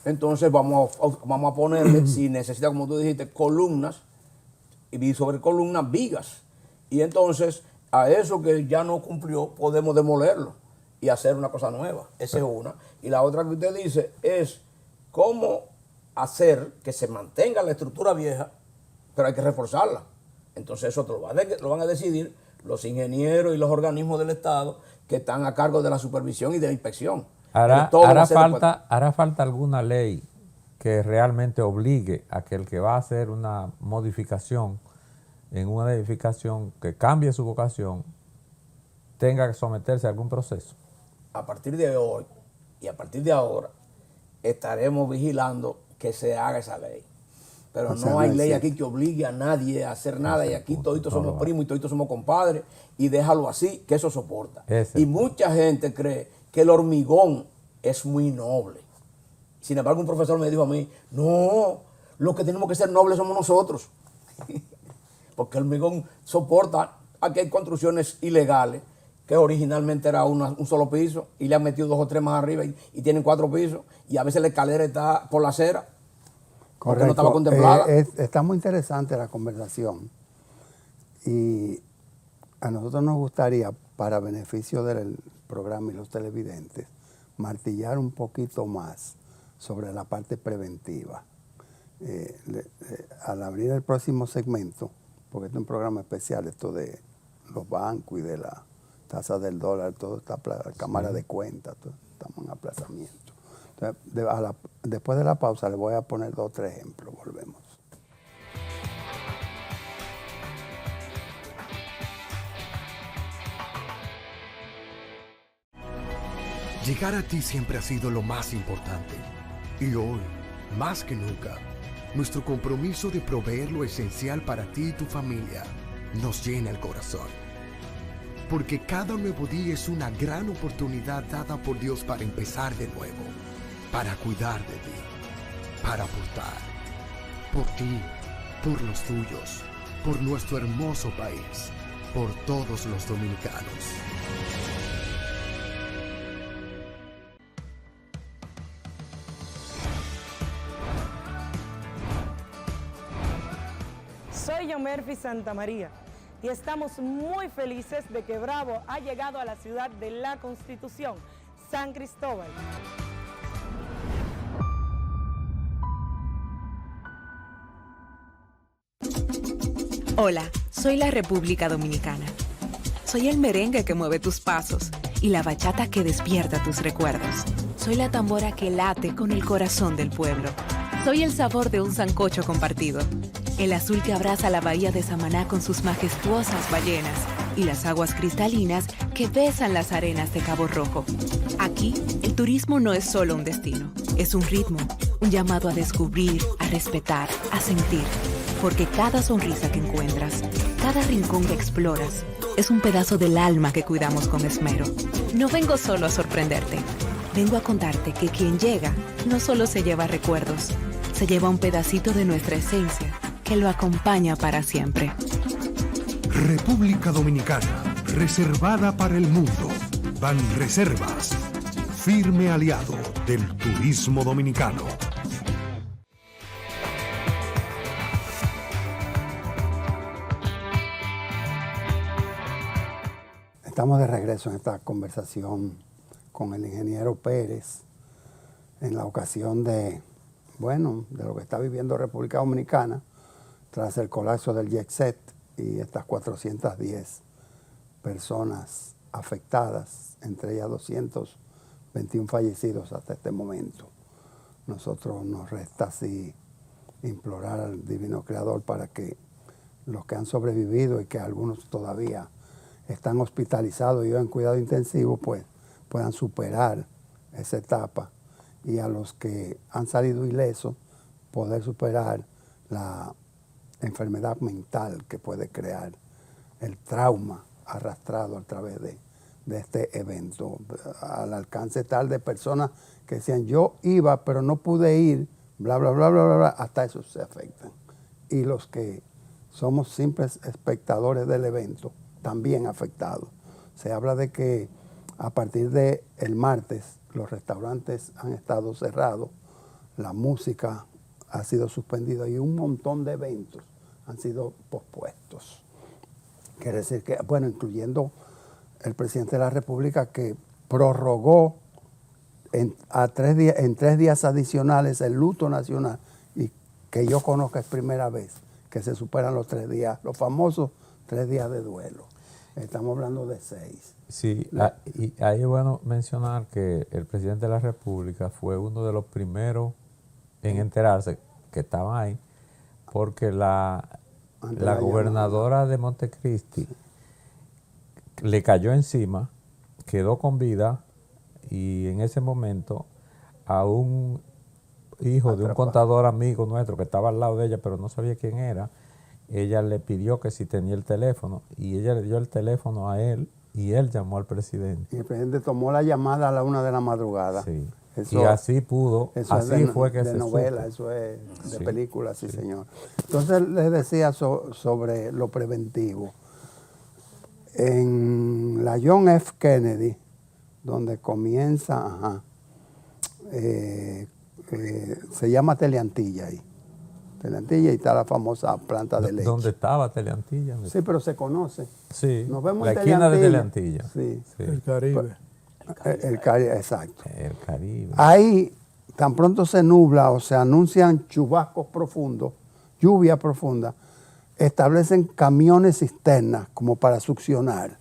S4: entonces vamos a ponerle, si necesita, como tú dijiste, columnas, y sobre columnas vigas. Y entonces, a eso que ya no cumplió, podemos demolerlo y hacer una cosa nueva. Esa es una. Y la otra que usted dice es cómo hacer que se mantenga la estructura vieja, pero hay que reforzarla. Entonces eso lo van a decidir los ingenieros y los organismos del Estado que están a cargo de la supervisión y de la inspección.
S3: Hará falta alguna ley que realmente obligue a que el que va a hacer una modificación en una edificación que cambie su vocación tenga que someterse a algún proceso.
S4: A partir de hoy y a partir de ahora estaremos vigilando que se haga esa ley. Pero no hay ley aquí que obligue a nadie a hacer nada, y aquí toditos somos primos y toditos somos compadres, y déjalo así, que eso soporta. Y mucha gente cree que el hormigón es muy noble. Sin embargo, un profesor me dijo a mí, no, los que tenemos que ser nobles somos nosotros. Porque el hormigón soporta, aquí hay construcciones ilegales, que originalmente era un solo piso, y le han metido 2 o 3 más arriba, y tienen 4 pisos, y a veces la escalera está por la acera. Correcto. No estaba contemplada.
S1: Está muy interesante la conversación, y a nosotros nos gustaría, para beneficio del programa y los televidentes, martillar un poquito más sobre la parte preventiva. Al abrir el próximo segmento, porque este es un programa especial, esto de los bancos y de la tasa del dólar, todo está, la cámara de cuentas, estamos en aplazamiento. Entonces, después de la pausa le voy a poner 2 o 3 ejemplos, volvemos.
S5: Llegar a ti siempre ha sido lo más importante. Y hoy, más que nunca, nuestro compromiso de proveer lo esencial para ti y tu familia nos llena el corazón. Porque cada nuevo día es una gran oportunidad dada por Dios para empezar de nuevo, para cuidar de ti, para aportar, por ti, por los tuyos, por nuestro hermoso país, por todos los dominicanos.
S6: Soy Yomerfi Santamaría y estamos muy felices de que Bravo ha llegado a la ciudad de la Constitución, San Cristóbal.
S7: Hola, soy la República Dominicana. Soy el merengue que mueve tus pasos y la bachata que despierta tus recuerdos. Soy la tambora que late con el corazón del pueblo. Soy el sabor de un sancocho compartido, el azul que abraza la bahía de Samaná con sus majestuosas ballenas y las aguas cristalinas que besan las arenas de Cabo Rojo. Aquí, el turismo no es solo un destino, es un ritmo, un llamado a descubrir, a respetar, a sentir. Porque cada sonrisa que encuentras, cada rincón que exploras, es un pedazo del alma que cuidamos con esmero. No vengo solo a sorprenderte, vengo a contarte que quien llega no solo se lleva recuerdos, se lleva un pedacito de nuestra esencia que lo acompaña para siempre.
S8: República Dominicana, reservada para el mundo. Banreservas, firme aliado del turismo dominicano.
S1: Estamos de regreso en esta conversación con el ingeniero Pérez en la ocasión de lo que está viviendo República Dominicana tras el colapso del jet set y estas 410 personas afectadas, entre ellas 221 fallecidos hasta este momento. Nosotros nos resta así implorar al Divino Creador para que los que han sobrevivido y que algunos todavía están hospitalizados y en cuidado intensivo, pues puedan superar esa etapa, y a los que han salido ilesos poder superar la enfermedad mental que puede crear el trauma arrastrado a través de este evento, al alcance tal de personas que decían yo iba pero no pude ir, bla, bla, bla, bla, bla, bla, hasta eso se afectan. Y los que somos simples espectadores del evento, también afectados. Se habla de que a partir del martes los restaurantes han estado cerrados, la música ha sido suspendida y un montón de eventos han sido pospuestos. Quiere decir que, incluyendo el presidente de la República, que prorrogó en 3 días adicionales el luto nacional, y que yo conozca es primera vez que se superan los 3 días, los famosos 3 días de duelo. Estamos hablando de 6.
S3: Sí, y ahí es bueno mencionar que el presidente de la República fue uno de los primeros en enterarse que estaban ahí, porque la gobernadora de Montecristi le cayó encima, quedó con vida, y en ese momento a un hijo de un contador amigo nuestro que estaba al lado de ella, pero no sabía quién era, ella le pidió que si tenía el teléfono, y ella le dio el teléfono a él, y él llamó al presidente.
S1: Y el presidente tomó la llamada a la 1 de la madrugada.
S3: Sí.
S1: Eso,
S3: y así pudo,
S1: eso
S3: así
S1: es
S3: fue que
S1: de
S3: se
S1: novela,
S3: supo.
S1: eso es de
S3: Sí.
S1: película, sí, señor. Entonces les decía sobre lo preventivo. En la John F. Kennedy, donde comienza, se llama Teleantilla ahí. Teleantilla, y está la famosa planta de leche.
S3: ¿Dónde estaba Teleantilla?
S1: Sí, pero se conoce.
S3: Sí,
S1: Nos vemos
S3: la
S1: en
S3: esquina de Teleantilla.
S1: Sí.
S3: Sí.
S2: El Caribe.
S1: El Caribe, exacto.
S3: El Caribe.
S1: Ahí, tan pronto se nubla o se anuncian chubascos profundos, lluvia profunda, establecen camiones cisternas como para succionar.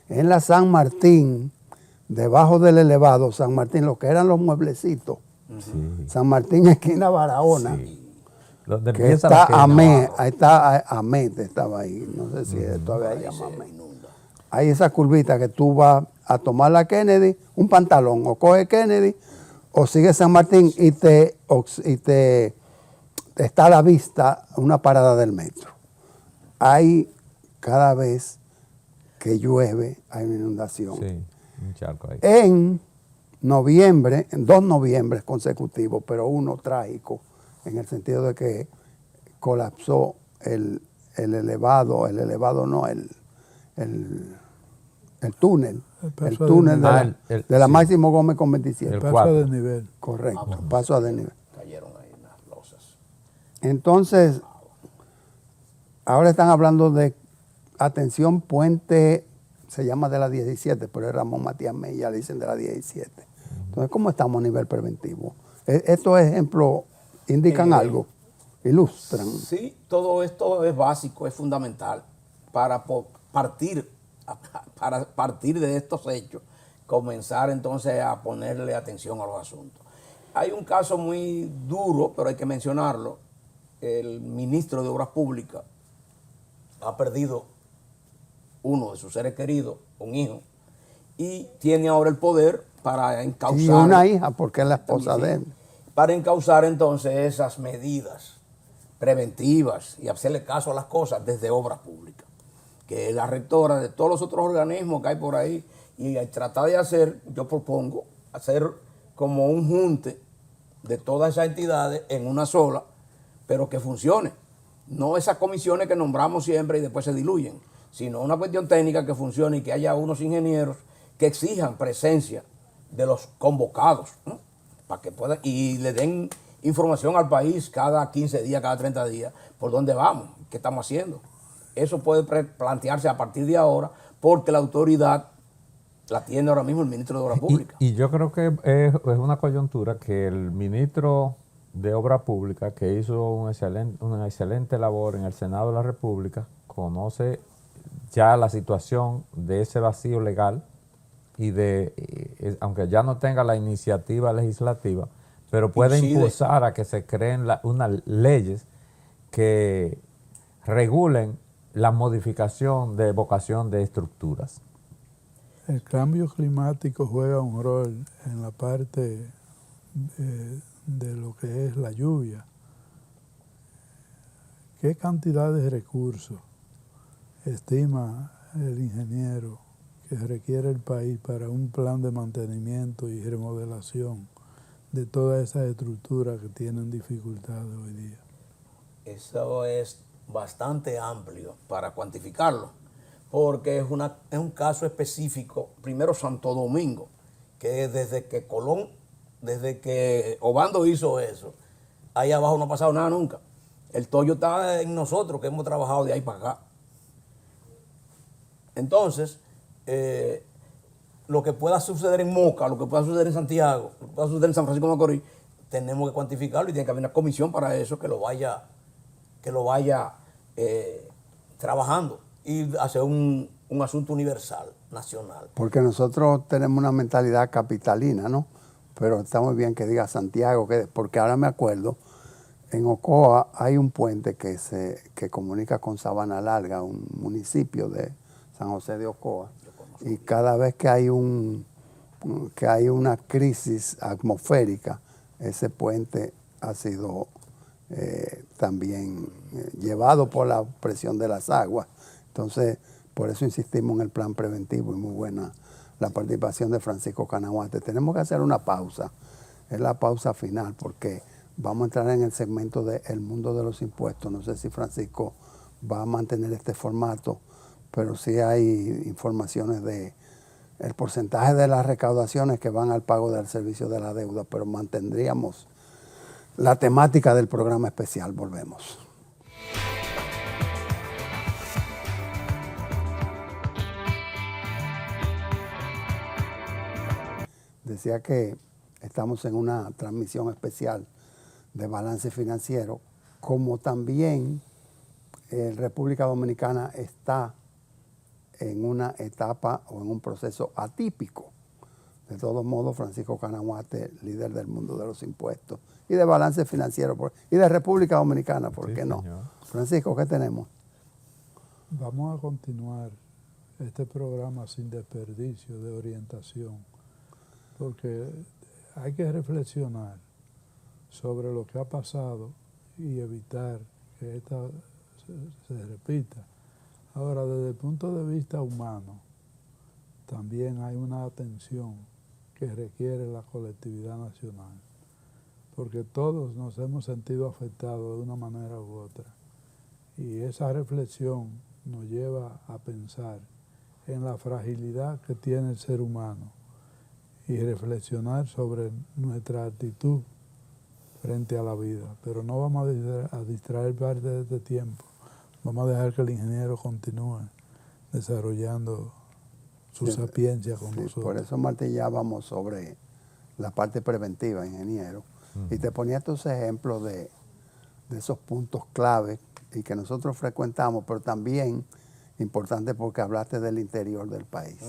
S1: En la San Martín, debajo del elevado San Martín, lo que eran los mueblecitos,
S3: Sí.
S1: San Martín esquina Barahona,
S3: Sí. Donde
S1: que
S3: empieza
S1: está
S3: la esquina.
S1: ahí está Amet, estaba ahí, no sé si todavía hay Amet. Hay esa curvita que tú vas a tomar la Kennedy, un pantalón, o coge Kennedy, o sigue San Martín y te está a la vista una parada del metro. Hay cada vez que llueve, hay una inundación.
S3: Sí, un charco ahí.
S1: En noviembre, en 2 noviembres consecutivos, pero uno trágico, en el sentido de que colapsó el túnel. El túnel de la
S3: sí.
S1: Máximo Gómez con 27.
S3: El
S2: Paso
S3: cuatro.
S2: de nivel.
S1: Correcto, paso a desnivel.
S4: Cayeron ahí unas losas.
S1: Entonces, ahora están hablando de, atención, puente, se llama de la 17, pero es Ramón Matías Mella, le dicen de la 17. Entonces, ¿cómo estamos a nivel preventivo? Estos ejemplos indican algo, ilustran.
S4: Sí, todo esto es básico, es fundamental para partir de estos hechos, comenzar entonces a ponerle atención a los asuntos. Hay un caso muy duro, pero hay que mencionarlo. El ministro de Obras Públicas ha perdido uno de sus seres queridos, un hijo, y tiene ahora el poder para encauzar.
S1: Y una hija, porque es la esposa de él.
S4: Para encauzar entonces esas medidas preventivas y hacerle caso a las cosas desde Obras Públicas, que es la rectora de todos los otros organismos que hay por ahí, y tratar de hacer, yo propongo, hacer como un junte de todas esas entidades en una sola, pero que funcione. No esas comisiones que nombramos siempre y después se diluyen, sino una cuestión técnica que funcione y que haya unos ingenieros que exijan presencia de los convocados, ¿no? Para que puedan, y le den información al país cada 15 días, cada 30 días, por dónde vamos, qué estamos haciendo. Eso puede plantearse a partir de ahora, porque la autoridad la tiene ahora mismo el ministro de Obras Públicas.
S3: Y yo creo que es una coyuntura que el ministro de Obras Públicas, que hizo una excelente labor en el Senado de la República, conoce ya la situación de ese vacío legal y aunque ya no tenga la iniciativa legislativa, pero puede impulsar a que se creen unas leyes que regulen la modificación de evocación de estructuras.
S2: El cambio climático juega un rol en la parte de lo que es la lluvia. ¿Qué cantidad de recursos estima el ingeniero que requiere el país para un plan de mantenimiento y remodelación de todas esas estructuras que tienen dificultades hoy día?
S4: Eso es bastante amplio para cuantificarlo, porque es un caso específico. Primero, Santo Domingo, que desde que Obando hizo eso, ahí abajo no ha pasado nada nunca. El tollo está en nosotros, que hemos trabajado de ahí para acá. Entonces, lo que pueda suceder en Moca, lo que pueda suceder en Santiago, lo que pueda suceder en San Francisco de Macorís, tenemos que cuantificarlo y tiene que haber una comisión para eso que lo vaya trabajando y hacer un asunto universal, nacional.
S1: Porque nosotros tenemos una mentalidad capitalina, ¿no? pero está muy bien que diga Santiago, porque ahora me acuerdo, en Ocoa hay un puente que comunica con Sabana Larga, un municipio de San José de Ocoa, y cada vez que hay una crisis atmosférica, ese puente ha sido también llevado por la presión de las aguas. Entonces, por eso insistimos en el plan preventivo, y muy buena la participación de Francisco Canahuate. Tenemos que hacer una pausa, es la pausa final, porque vamos a entrar en el segmento del mundo de los impuestos. No sé si Francisco va a mantener este formato, pero sí hay informaciones de el porcentaje de las recaudaciones que van al pago del servicio de la deuda, pero mantendríamos la temática del programa especial. Volvemos. Decía que estamos en una transmisión especial de balance financiero, como también República Dominicana está en una etapa o en un proceso atípico. De todos modos, Francisco Canahuate, líder del mundo de los impuestos y de balance financiero y de República Dominicana, ¿por qué no? Señor. Francisco, ¿qué tenemos?
S2: Vamos a continuar este programa sin desperdicio de orientación, porque hay que reflexionar sobre lo que ha pasado y evitar que esta se repita. Ahora, desde el punto de vista humano, también hay una atención que requiere la colectividad nacional, porque todos nos hemos sentido afectados de una manera u otra, y esa reflexión nos lleva a pensar en la fragilidad que tiene el ser humano y reflexionar sobre nuestra actitud frente a la vida. Pero no vamos a distraer parte de este tiempo. Vamos a dejar que el ingeniero continúe desarrollando su sapiencia con nosotros.
S1: Por eso martillábamos sobre la parte preventiva, ingeniero. Y te ponía estos ejemplos de esos puntos clave y que nosotros frecuentamos, pero también importante porque hablaste del interior del país.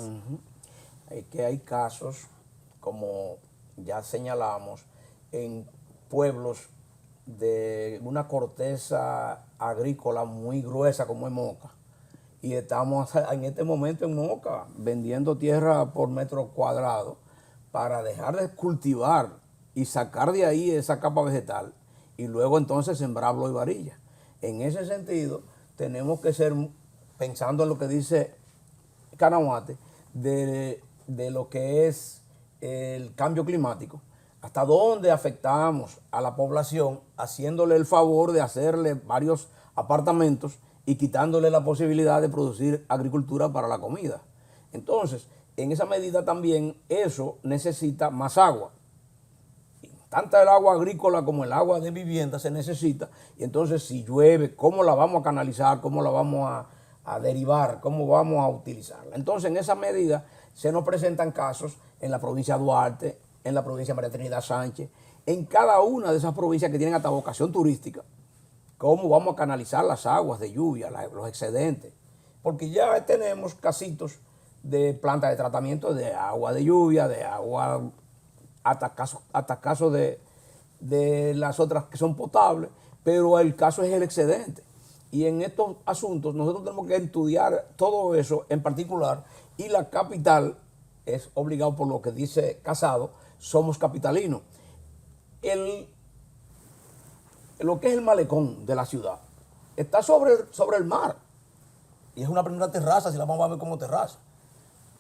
S4: Que hay casos, como ya señalamos, en pueblos de una corteza agrícola muy gruesa como es Moca. Y estamos en este momento en Moca vendiendo tierra por metro cuadrado para dejar de cultivar y sacar de ahí esa capa vegetal y luego entonces sembrarlo y varilla. En ese sentido, tenemos que ser, pensando en lo que dice Canahuate, de lo que es el cambio climático, hasta dónde afectamos a la población haciéndole el favor de hacerle varios apartamentos y quitándole la posibilidad de producir agricultura para la comida. Entonces, en esa medida también eso necesita más agua. Tanto el agua agrícola como el agua de vivienda se necesita. Y entonces, si llueve, ¿cómo la vamos a canalizar? ¿Cómo la vamos a derivar? ¿Cómo vamos a utilizarla? Entonces, en esa medida se nos presentan casos en la provincia de Duarte, en la provincia de María Trinidad Sánchez, en cada una de esas provincias que tienen hasta vocación turística. ¿Cómo vamos a canalizar las aguas de lluvia, los excedentes? Porque ya tenemos casitos de plantas de tratamiento de agua de lluvia, de agua, hasta casos de las otras que son potables, pero el caso es el excedente. Y en estos asuntos nosotros tenemos que estudiar todo eso en particular, y la capital es obligado por lo que dice Casado, somos capitalinos. Lo que es el malecón de la ciudad está sobre el mar y es una primera terraza, si la vamos a ver como terraza,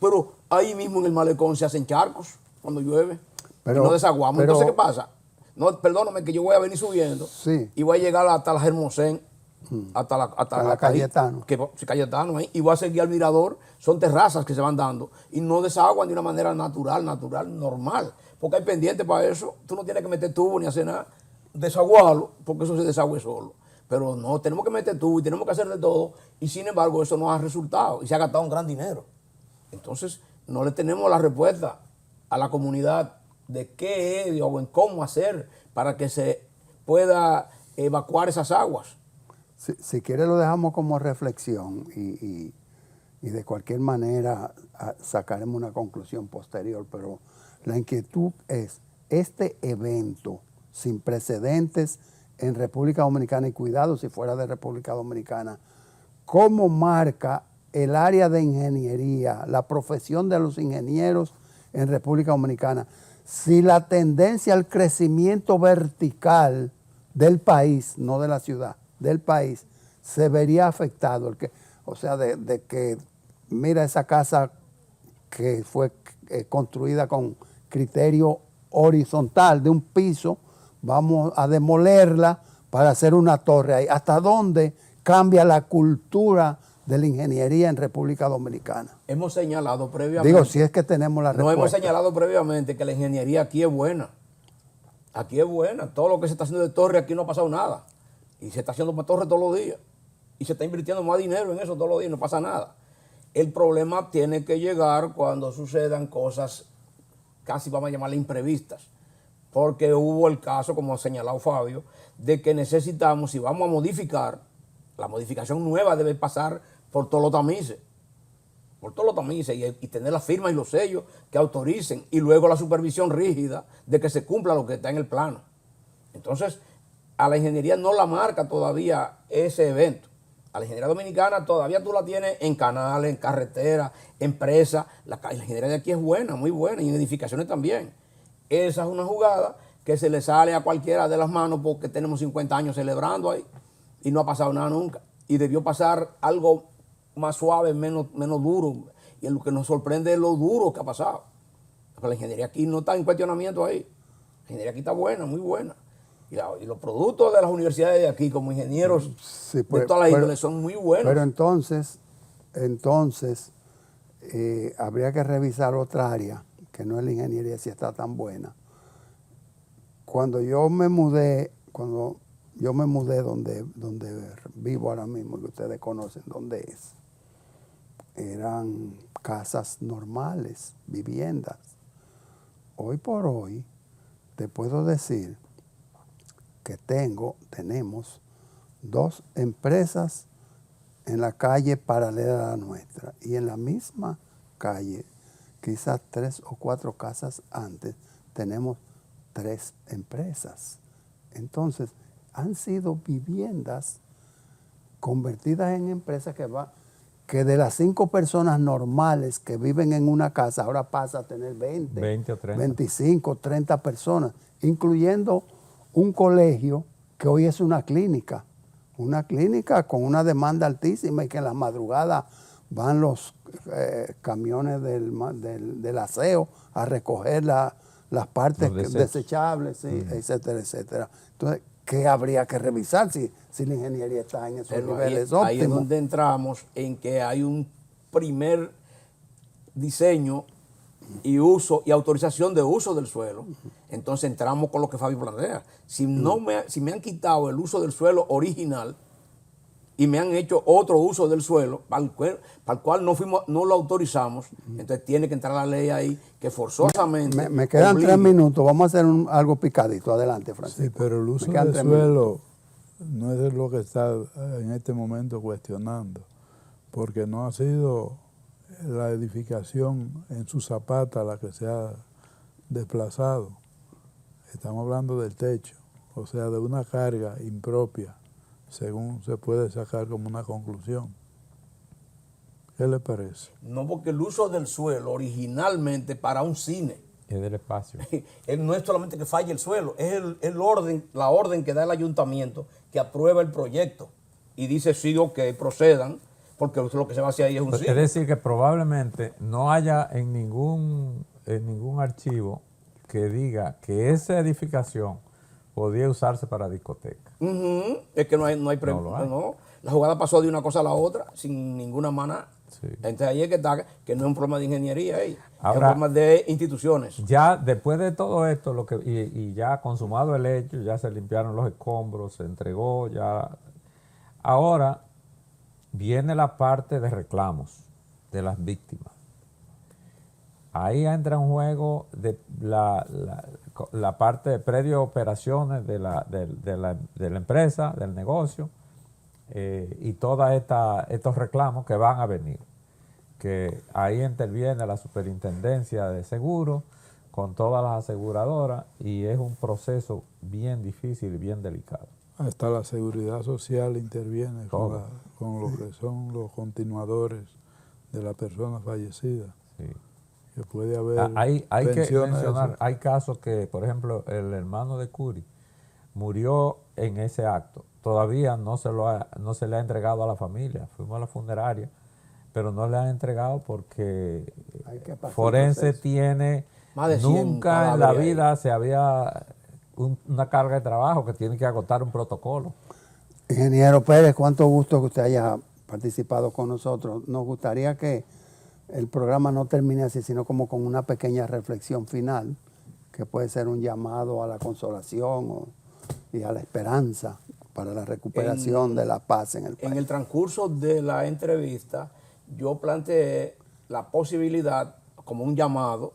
S4: pero ahí mismo en el malecón se hacen charcos cuando llueve, pero no desaguamos. Entonces, ¿qué pasa? No, perdóname, que yo voy a venir subiendo y voy a llegar hasta la Hermosén, hasta la
S1: Cayetano,
S4: Cayetano ahí, y voy a seguir al mirador. Son terrazas que se van dando y no desaguan de una manera natural, normal, porque hay pendientes para eso. Tú no tienes que meter tubo ni hacer nada, desaguarlo, porque eso se desagüe solo. Pero no, tenemos que meter tubo y tenemos que hacer de todo, y sin embargo eso no ha resultado y se ha gastado un gran dinero. Entonces no le tenemos la respuesta a la comunidad de qué es o en cómo hacer para que se pueda evacuar esas aguas.
S1: Si quiere lo dejamos como reflexión y de cualquier manera sacaremos una conclusión posterior, pero la inquietud es este evento sin precedentes en República Dominicana, y cuidado si fuera de República Dominicana, cómo marca el área de ingeniería, la profesión de los ingenieros en República Dominicana, si la tendencia al crecimiento vertical del país, no de la ciudad, del país, se vería afectado. O sea, de que, mira esa casa que fue construida con criterio horizontal de un piso, vamos a demolerla para hacer una torre ahí. ¿Hasta dónde cambia la cultura de la ingeniería en República Dominicana?
S4: Hemos señalado previamente.
S1: Digo, si es que tenemos la respuesta.
S4: No hemos señalado previamente que la ingeniería aquí es buena. Aquí es buena. Todo lo que se está haciendo de torre aquí no ha pasado nada. Y se está haciendo más torre todos los días. Y se está invirtiendo más dinero en eso todos los días y no pasa nada. El problema tiene que llegar cuando sucedan cosas, casi vamos a llamarle imprevistas. Porque hubo el caso, como ha señalado Fabio, de que necesitamos, si vamos a modificar, la modificación nueva debe pasar por todos los tamices. Por todos los tamices y tener las firmas y los sellos que autoricen. Y luego la supervisión rígida de que se cumpla lo que está en el plano. Entonces, a la ingeniería no la marca todavía ese evento. A la ingeniería dominicana todavía tú la tienes en canales, en carreteras, en presas. La ingeniería de aquí es buena, muy buena, y en edificaciones también. Esa es una jugada que se le sale a cualquiera de las manos porque tenemos 50 años celebrando ahí y no ha pasado nada nunca. Y debió pasar algo más suave, menos duro. Y lo que nos sorprende es lo duro que ha pasado. Pero la ingeniería aquí no está en cuestionamiento ahí. La ingeniería aquí está buena, muy buena. Y los productos de las universidades de aquí, como ingenieros
S1: sí,
S4: de todas las índoles, son muy buenos.
S1: Pero entonces habría que revisar otra área, que no es la ingeniería, si está tan buena. Cuando yo me mudé donde vivo ahora mismo, que ustedes conocen dónde es, eran casas normales, viviendas. Hoy por hoy, te puedo decir que tenemos 2 empresas en la calle paralela a la nuestra, y en la misma calle, quizás 3 o 4 casas antes, tenemos 3 empresas. Entonces, han sido viviendas convertidas en empresas que de las 5 personas normales que viven en una casa, ahora pasa a tener 20
S3: o 30.
S1: 25, 30 personas, incluyendo un colegio que hoy es una clínica con una demanda altísima, y que en la madrugada van los camiones del aseo a recoger las partes desechables, sí, etcétera, etcétera. Entonces, ¿qué habría que revisar si la ingeniería está en esos niveles óptimos?
S4: Ahí es donde entramos en que hay un primer diseño y uso y autorización de uso del suelo. Entonces entramos con lo que Fabio plantea. Si me han quitado el uso del suelo original y me han hecho otro uso del suelo para el cual no lo autorizamos, entonces tiene que entrar la ley ahí que forzosamente...
S1: Me quedan 3 minutos, vamos a hacer algo picadito. Adelante, Francisco.
S2: Sí, pero el uso del suelo no es lo que está en este momento cuestionando, porque no ha sido la edificación en su zapata la que se ha desplazado. Estamos hablando del techo, o sea, de una carga impropia, según se puede sacar como una conclusión. ¿Qué le parece?
S4: No, porque el uso del suelo originalmente para un cine
S3: es del espacio.
S4: No es solamente que falle el suelo, es la orden que da el ayuntamiento que aprueba el proyecto y dice sí o que procedan, porque lo que se va a hacer ahí es un cine.
S3: Es decir, que probablemente no haya en ningún archivo que diga que esa edificación podía usarse para discoteca.
S4: Es que no hay no. La jugada pasó de una cosa a la otra sin ninguna maná. Sí. Entonces ahí es que está, que no es un problema de ingeniería ahí,
S3: ahora,
S4: es un problema de instituciones.
S3: Ya después de todo esto, y ya consumado el hecho, ya se limpiaron los escombros, se entregó, ya. Ahora viene la parte de reclamos de las víctimas. Ahí entra en juego de la parte de previo operaciones de la empresa, del negocio, y todos estos reclamos que van a venir. Que ahí interviene la Superintendencia de Seguros con todas las aseguradoras y es un proceso bien difícil y bien delicado.
S2: Hasta la seguridad social interviene con lo que son los continuadores de la persona fallecida.
S3: Sí.
S2: Que puede haber
S3: hay que mencionar,
S2: eso.
S3: hay casos que, por ejemplo, el hermano de Curi murió en ese acto. Todavía no se le ha entregado a la familia. Fuimos a la funeraria, pero no le han entregado porque Forense tiene, nunca en la vida se había una carga de trabajo que tiene que agotar un protocolo.
S1: Ingeniero Pérez, cuánto gusto que usted haya participado con nosotros. Nos gustaría que el programa no termine así, sino como con una pequeña reflexión final, que puede ser un llamado a la consolación y a la esperanza para la recuperación de la paz en el país.
S4: En el transcurso de la entrevista, yo planteé la posibilidad, como un llamado,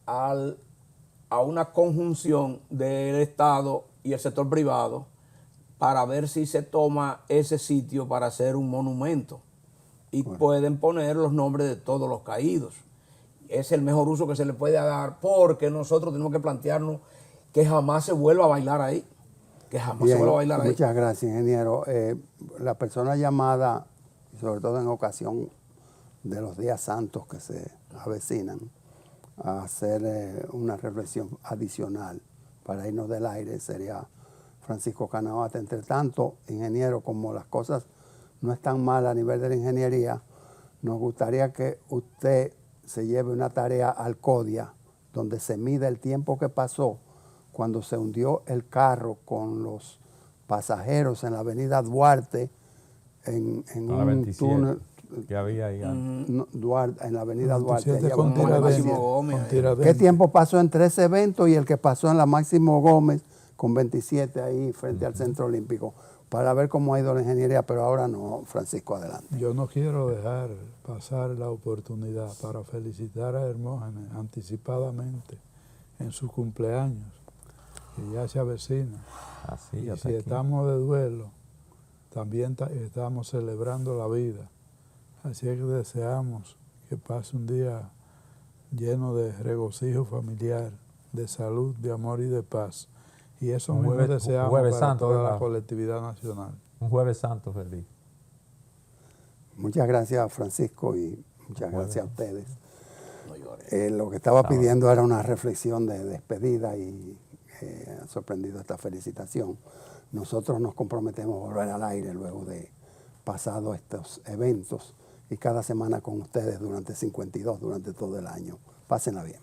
S4: a una conjunción del Estado y el sector privado para ver si se toma ese sitio para hacer un monumento y pueden poner los nombres de todos los caídos. Es el mejor uso que se le puede dar, porque nosotros tenemos que plantearnos que jamás se vuelva a bailar ahí. Que jamás se vuelva a bailar ahí.
S1: Muchas gracias, ingeniero. La persona llamada, sobre todo en ocasión de los días santos que se avecinan, a hacer una reflexión adicional para irnos del aire sería Francisco Canavate. Entre tanto, ingeniero, como las cosas no están mal a nivel de la ingeniería, nos gustaría que usted se lleve una tarea al CODIA donde se mide el tiempo que pasó cuando se hundió el carro con los pasajeros en la avenida Duarte, en un túnel
S3: que había ahí
S1: en la avenida Duarte.
S2: Tiradentes.
S1: ¿Qué tiempo pasó entre ese evento y el que pasó en la Máximo Gómez con 27 ahí frente al Centro Olímpico? Para ver cómo ha ido la ingeniería, pero ahora no. Francisco, adelante.
S2: Yo no quiero dejar pasar la oportunidad para felicitar a Hermógenes anticipadamente en su cumpleaños, que ya se avecina.
S3: Así,
S2: y si estamos de duelo, también estamos celebrando la vida. Así es que deseamos que pase un día lleno de regocijo familiar, de salud, de amor y de paz. Y eso mismo deseamos para toda la colectividad nacional.
S3: Un Jueves Santo feliz.
S1: Muchas gracias, Francisco, y muchas gracias a ustedes. Lo que estaba pidiendo era una reflexión de despedida y ha sorprendido esta felicitación. Nosotros nos comprometemos a volver al aire luego de pasados estos eventos y cada semana con ustedes durante 52, durante todo el año. Pásenla bien.